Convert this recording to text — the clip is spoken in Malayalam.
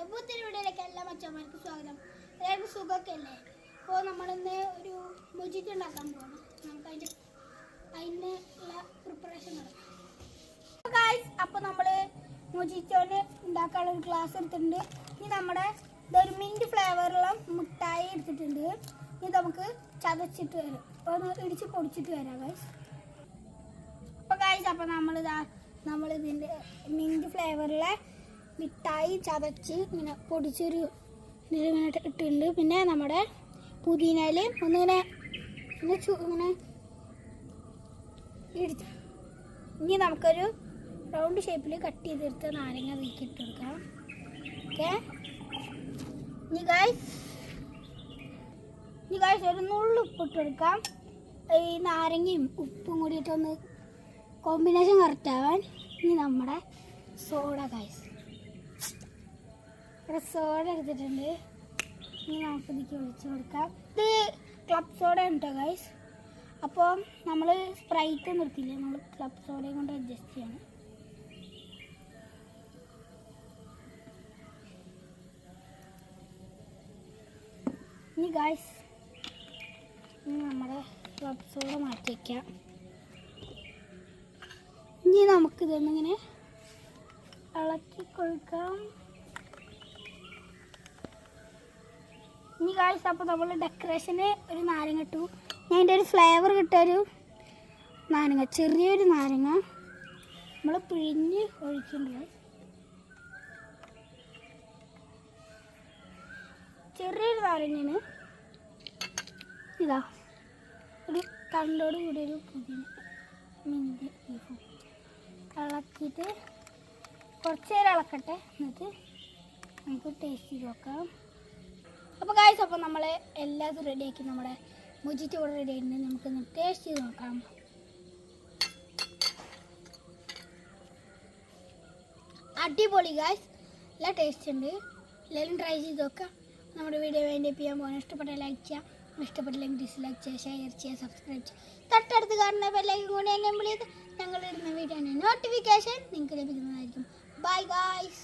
നമ്മുടെ പുതിയ വീഡിയോയിലേക്ക് എല്ലാ മച്ചന്മാർക്കും സ്വാഗതം. എല്ലാവർക്കും സുഖമൊക്കെ അല്ലേ? അപ്പോൾ നമ്മളിന്ന് ഒരു മൊജിറ്റോ ഉണ്ടാക്കാൻ പോകണം. നമുക്ക് അതിനുള്ള പ്രിപ്പറേഷൻ നടക്കാം. അപ്പോൾ നമ്മൾ മൊജിറ്റോന് ഉണ്ടാക്കാനുള്ള ഒരു ഗ്ലാസ് എടുത്തിട്ടുണ്ട്. ഇനി നമ്മുടെ ഇതൊരു മിൻറ്റ് ഫ്ലേവറുള്ള മിഠായി എടുത്തിട്ടുണ്ട്. ഇനി നമുക്ക് ചതച്ചിട്ട് വരാം, ഒന്ന് ഇടിച്ച് പൊടിച്ചിട്ട് വരാം ഗൈസ്. അപ്പോൾ നമ്മളിതിൻ്റെ മിൻറ്റ് ഫ്ലേവറിലെ മിഠായി ചതച്ച് ഇങ്ങനെ പൊടിച്ചൊരു ഇതിലിങ്ങനെ ഇട്ടിട്ടുണ്ട്. പിന്നെ നമ്മുടെ പുതിനയിൽ ഇങ്ങനെ ഇടിച്ച് ഇനി നമുക്കൊരു റൗണ്ട് ഷേപ്പിൽ കട്ട് ചെയ്തെടുത്ത് നാരങ്ങ വീക്കിട്ട് കൊടുക്കാം. ഓക്കെ, ഇനി ഗൈസ് ഒരു നുള്ളു ഉപ്പിട്ട് കൊടുക്കാം. ഈ നാരങ്ങയും ഉപ്പും കൂടിയിട്ടൊന്ന് കോമ്പിനേഷൻ കറക്റ്റ് ആവാൻ. ഇനി നമ്മുടെ സോഡ ഗൈസ്, ഇവിടെ സോഡ എടുത്തിട്ടുണ്ട്. ഇനി നമുക്ക് ഇതിലേക്ക് ഒഴിച്ച് കൊടുക്കാം. ഇത് ക്ലബ് സോഡ ഉണ്ട് ഗൈസ്. അപ്പോൾ നമ്മൾ സ്പ്രൈറ്റ് നിർത്തിയില്ലേ, നമ്മൾ ക്ലബ് സോഡയും കൊണ്ട് അഡ്ജസ്റ്റ് ചെയ്യണം. ഇനി ഗൈസ് നമ്മുടെ ക്ലബ് സോഡ മാറ്റി വയ്ക്കാം. ഇനി നമുക്കിതൊന്നിങ്ങനെ ഇളക്കി കൊടുക്കാം. ഇനി ഗൈസ് അപ്പോൾ നമ്മൾ ഡെക്കറേഷന് ഒരു നാരങ്ങ ഇട്ടു. ഞാൻ അതിൻ്റെ ഒരു ഫ്ലേവർ കിട്ടിയൊരു നാരങ്ങ, ചെറിയൊരു നാരങ്ങ നമ്മൾ പിഴിഞ്ഞ് ഒഴിക്കുന്നുണ്ട്. ചെറിയൊരു നാരങ്ങയാണ്. ഇതാ ഒരു കണ്ടോട് കൂടി ഒരു പുതിന മിൻറ്റ് ബീഫും ഇളക്കിയിട്ട് കുറച്ച് നേരം ഇളക്കട്ടെ, എന്നിട്ട് നമുക്ക് ടേസ്റ്റ് ചെയ്ത് നോക്കാം. അപ്പോൾ ഗൈസ്, അപ്പോൾ നമ്മൾ എല്ലാതും റെഡിയാക്കി, നമ്മുടെ മൊജിറ്റോ ഇവിടെ റെഡി ആയിട്ടുണ്ട്. നമുക്കൊന്ന് ടേസ്റ്റ് ചെയ്ത് നോക്കാം. അടിപൊളി ഗൈസ്, നല്ല ടേസ്റ്റ് ഉണ്ട്. എല്ലാവരും ട്രൈ ചെയ്ത് നോക്കാം. നമ്മുടെ വീഡിയോ വേണ്ടി ചെയ്യാൻ പോകാൻ ഇഷ്ടപ്പെട്ട ലൈക്ക് ചെയ്യാം, ഇഷ്ടപ്പെട്ടില്ലെങ്കിൽ ഡിസ്ലൈക്ക് ചെയ്യുക, ഷെയർ ചെയ്യുക, സബ്സ്ക്രൈബ് ചെയ്യുക. തൊട്ടടുത്ത് കാണുന്ന ബെല്ലൈക്കൺ കൂടി എനേബിൾ ചെയ്ത് ഞങ്ങളിടുന്ന വീഡിയോയുടെ നോട്ടിഫിക്കേഷൻ നിങ്ങൾക്ക് ലഭിക്കുന്നതായിരിക്കും. Bye guys.